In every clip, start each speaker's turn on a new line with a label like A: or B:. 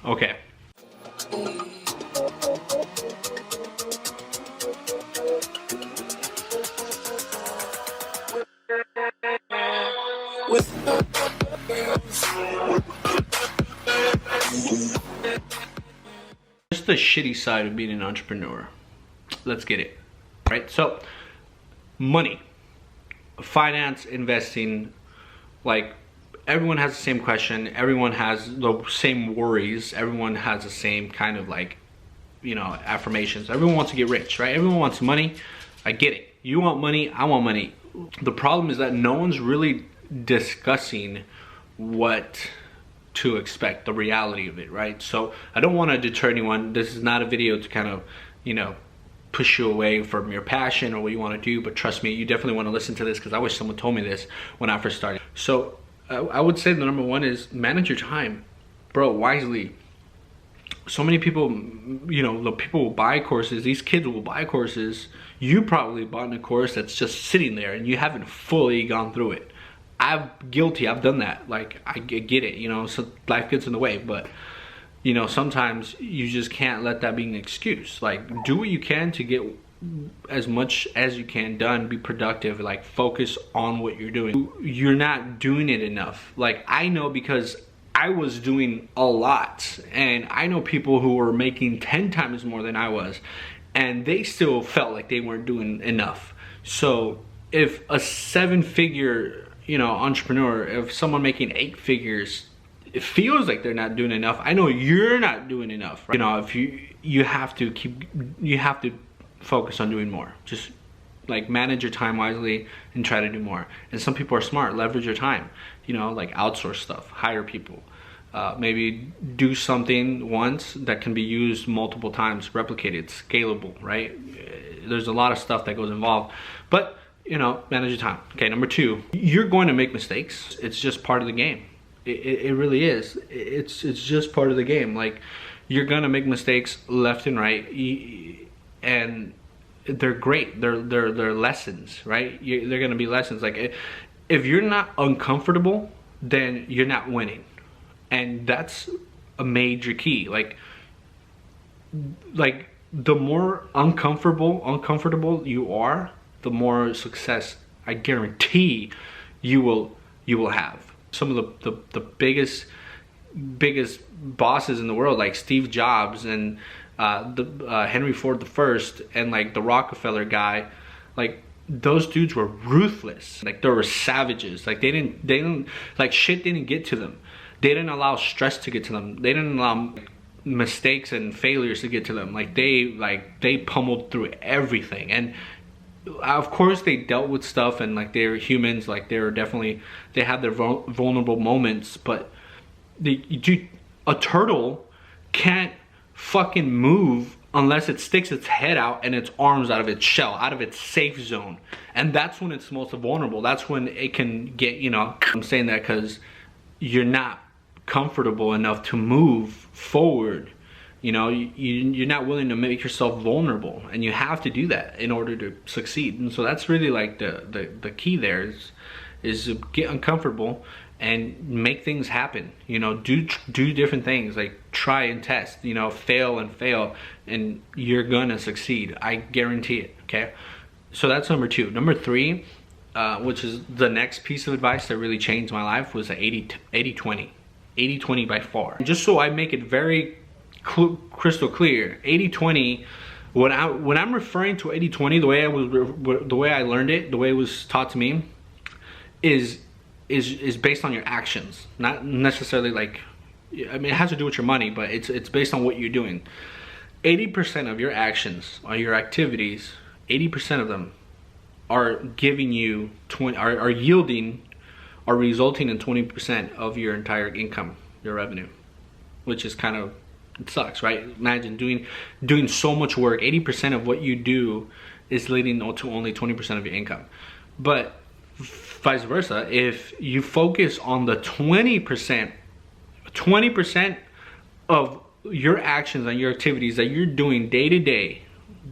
A: Okay. Just the shitty side of being an entrepreneur. Let's get it. Right? So, money, finance, investing, like everyone has the same question. Everyone has the same worries. Everyone has the same kind of like, you know, affirmations. Everyone wants to get rich, right? Everyone wants money. I get it. You want money, I want money. The problem is that no one's really discussing what to expect, the reality of it, right? So I don't want to deter anyone. This is not a video to kind of, you know, push you away from your passion or what you want to do, but trust me, you definitely want to listen to this, because I wish someone told me this when I first started. So I would say the number one is manage your time, bro, wisely. So many people, you know, the people will buy courses, these kids will buy courses. You probably bought a course that's just sitting there and you haven't fully gone through it. I'm guilty, I've done that. Like, I get it, you know, so life gets in the way, but you know, sometimes you just can't let that be an excuse. Like, do what you can to get as much as you can done, be productive, like focus on what you're doing. You're not doing it enough. Like, I know, because I was doing a lot, and I know people who were making 10 times more than I was, and they still felt like they weren't doing enough. So if a 7-figure, you know, entrepreneur, if someone making 8 figures, it feels like they're not doing enough, I know you're not doing enough, right? You know, if you have to focus on doing more. Just like manage your time wisely and try to do more. And some people are smart, leverage your time, you know, like outsource stuff, hire people, maybe do something once that can be used multiple times, replicated, scalable, right? There's a lot of stuff that goes involved, but you know, manage your time. Okay, number 2, you're going to make mistakes. It's just part of the game. It really is. It's just part of the game. Like, you're gonna make mistakes left and right, and they're great. They're lessons, right? They're gonna be lessons. Like, if you're not uncomfortable, then you're not winning, and that's a major key. Like the more uncomfortable you are, the more success I guarantee you will have. Some of the biggest bosses in the world, like Steve Jobs and Henry Ford I, and like the Rockefeller guy, like those dudes were ruthless. Like, they were savages. Like, they didn't like, shit didn't get to them. They didn't allow stress to get to them. They didn't allow mistakes and failures to get to them. Like, they pummeled through everything. And of course they dealt with stuff, and like, they're humans. Like, they had their vulnerable moments, but a turtle can't fucking move unless it sticks its head out and its arms out of its shell, out of its safe zone. And that's when it's most vulnerable. That's when it can get, you know, I'm saying that because you're not comfortable enough to move forward. You know, you're not willing to make yourself vulnerable, and you have to do that in order to succeed. And so that's really like the key there is to get uncomfortable and make things happen. You know, do different things, like try and test, you know, fail, and you're gonna succeed. I guarantee it, okay? So that's number 2. Number 3, which is the next piece of advice that really changed my life, was the 80-20. 80-20 by far. Just so I make it very crystal clear, 80-20, when I'm referring to 80-20, the way I learned it, the way it was taught to me, is based on your actions, not necessarily like, I mean, it has to do with your money, but it's based on what you're doing. 80% of your actions, or your activities, 80% of them are giving you are yielding, are resulting in 20% of your entire income, your revenue, which is kind of, it sucks, right? Imagine doing so much work. 80% of what you do is leading to only 20% of your income. But vice versa, if you focus on the 20% of your actions and your activities that you're doing day to day,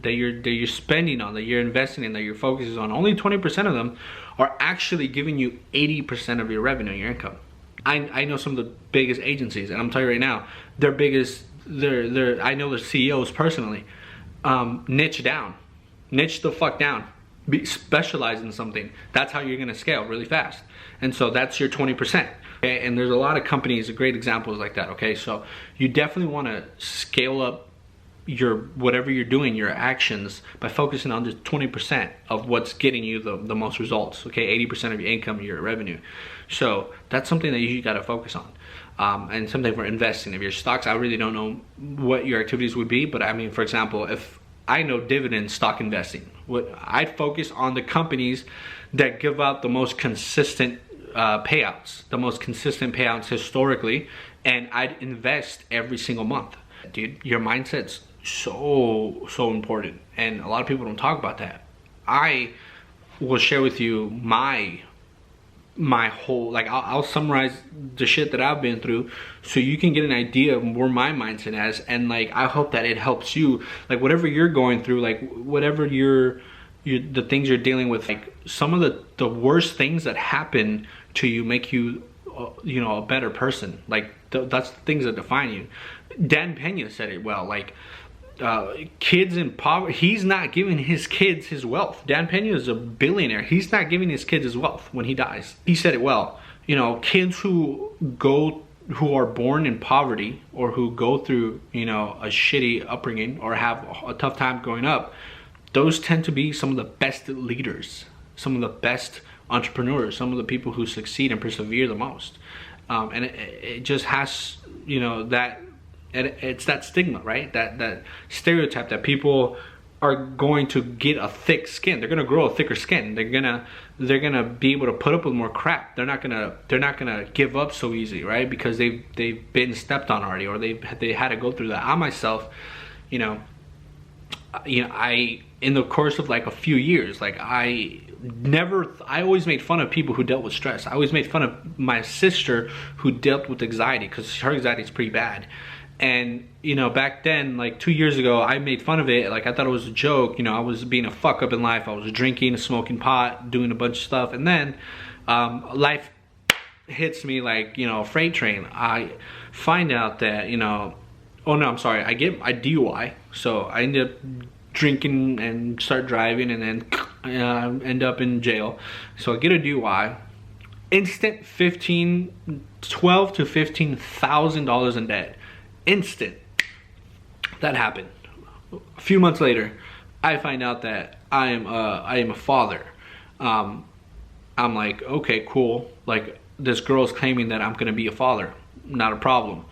A: that you're spending on, that you're investing in, that you're focusing on, only 20% of them are actually giving you 80% of your revenue, your income. I know some of the biggest agencies, and I'm telling you right now, their biggest, I know the CEOs personally. Niche down, niche the fuck down, specialize in something. That's how you're gonna scale really fast. And so that's your 20%. Okay, and there's a lot of companies, great examples like that. Okay, so you definitely want to scale up your whatever you're doing, your actions, by focusing on just 20% of what's getting you the most results. Okay, 80% of your income, your revenue. So that's something that you got to focus on. And something for investing. If your stocks, I really don't know what your activities would be, but I mean, for example, if I know dividend stock investing, what I'd focus on the companies that give out the most consistent payouts, historically, and I'd invest every single month. Dude, your mindset's so important, and a lot of people don't talk about that. I will share with you my whole, like, I'll summarize the shit that I've been through so you can get an idea of where my mindset is, and like I hope that it helps you, like whatever you're going through, like whatever the things you're dealing with, like some of the worst things that happen to you make you you know, a better person. Like that's the things that define you. Dan Pena said it well, like kids in poverty, he's not giving his kids his wealth. Dan Pena is a billionaire. He's not giving his kids his wealth when he dies. He said it well. You know, kids who are born in poverty, or who go through, you know, a shitty upbringing or have a tough time growing up, those tend to be some of the best leaders, some of the best entrepreneurs, some of the people who succeed and persevere the most. And it just has, you know, that, it's that stigma, right? That stereotype that people are going to get a thick skin. They're gonna grow a thicker skin. They're gonna be able to put up with more crap. They're not gonna give up so easy, right? Because they've been stepped on already, or they had to go through that. I myself, you know, I, in the course of like a few years, like I always made fun of people who dealt with stress. I always made fun of my sister who dealt with anxiety, because her anxiety is pretty bad. And you know, back then, like 2 years ago, I made fun of it. Like I thought it was a joke. You know, I was being a fuck up in life. I was drinking, smoking pot, doing a bunch of stuff. And then life hits me like, you know, a freight train. I find out that, you know, oh no, I'm sorry, I DUI. So I end up drinking and start driving, and then end up in jail. So I get a DUI, instant $12,000 to $15,000 in debt. Instant. That happened. A few months later, I find out that I am a father. I'm like, okay, cool. Like this girl's claiming that I'm gonna be a father. Not a problem.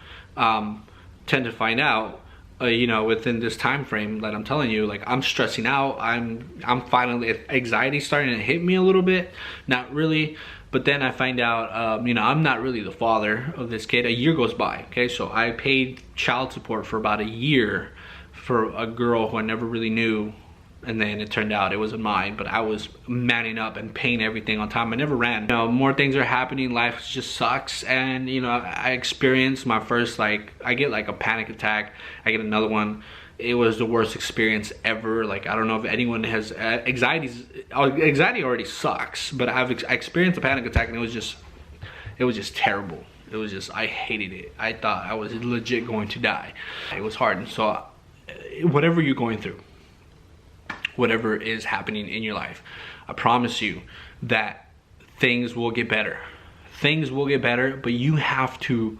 A: Tend to find out, you know, within this time frame that I'm telling you, like I'm stressing out. I'm finally, anxiety starting to hit me a little bit. Not really. But then I find out, you know, I'm not really the father of this kid. A year goes by, okay? So I paid child support for about a year for a girl who I never really knew. And then it turned out it wasn't mine, but I was manning up and paying everything on time. I never ran. You know, more things are happening. Life just sucks. And, you know, I experienced my first, like, I get like a panic attack. I get another one. It was the worst experience ever. Like, I don't know if anyone has anxiety already sucks, but I experienced a panic attack, and it was just terrible. It was just, I hated it. I thought I was legit going to die. It was hard. And so whatever you're going through, whatever is happening in your life, I promise you that things will get better. Things will get better, but you have to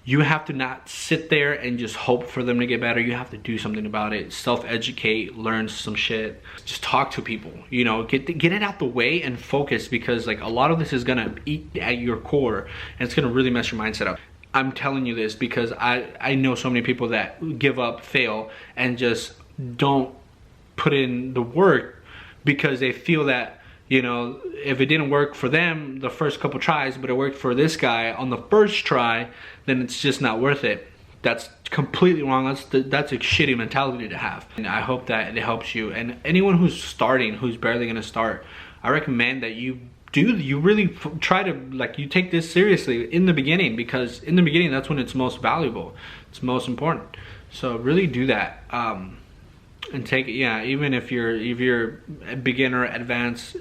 A: not sit there and just hope for them to get better. You have to do something about it. Self-educate, learn some shit. Just talk to people, you know, get it out the way and focus, because like a lot of this is gonna eat at your core, and it's gonna really mess your mindset up. I'm telling you this because I know so many people that give up, fail, and just don't put in the work because they feel that, you know, if it didn't work for them the first couple tries, but it worked for this guy on the first try, then it's just not worth it. That's completely wrong. That's a shitty mentality to have. And I hope that it helps you. And anyone who's starting, who's barely gonna start, I recommend that you really try to, like, you take this seriously in the beginning, because in the beginning, that's when it's most valuable. It's most important. So really do that. And take it, yeah, even if you're a beginner, advanced,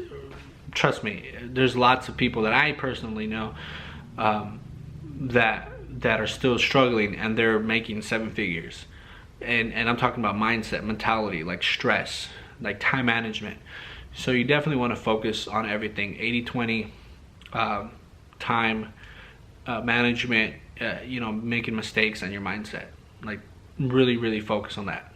A: trust me, there's lots of people that I personally know that are still struggling and they're making 7 figures. And I'm talking about mindset, mentality, like stress, like time management. So you definitely want to focus on everything. 80-20, time management, you know, making mistakes, and your mindset. Like really focus on that.